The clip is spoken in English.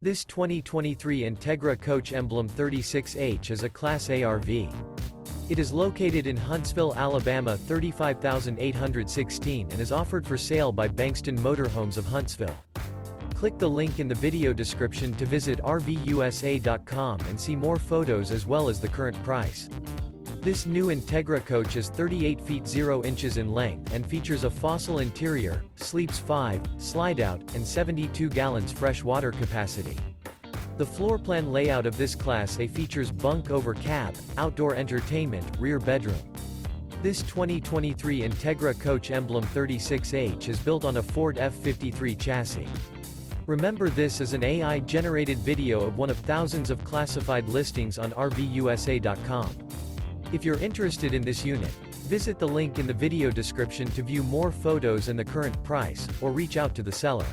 This 2023 Entegra Coach Emblem 36H is a Class A RV. It is located in Huntsville, Alabama 35816 and is offered for sale by Bankston Motorhomes of Huntsville. Click the link in the video description to visit RVUSA.com and see more photos as well as the current price. This new Entegra Coach is 38 feet 0 inches in length and features a fossil interior, sleeps 5, Slideout, and 72 gallons fresh water capacity. The floor plan layout of this Class A features bunk over cab, outdoor entertainment, rear bedroom. This 2023 Entegra Coach Emblem 36H is built on a Ford F53 chassis. Remember, this is an AI-generated video of one of thousands of classified listings on RVUSA.com. If you're interested in this unit, visit the link in the video description to view more photos and the current price, or reach out to the seller.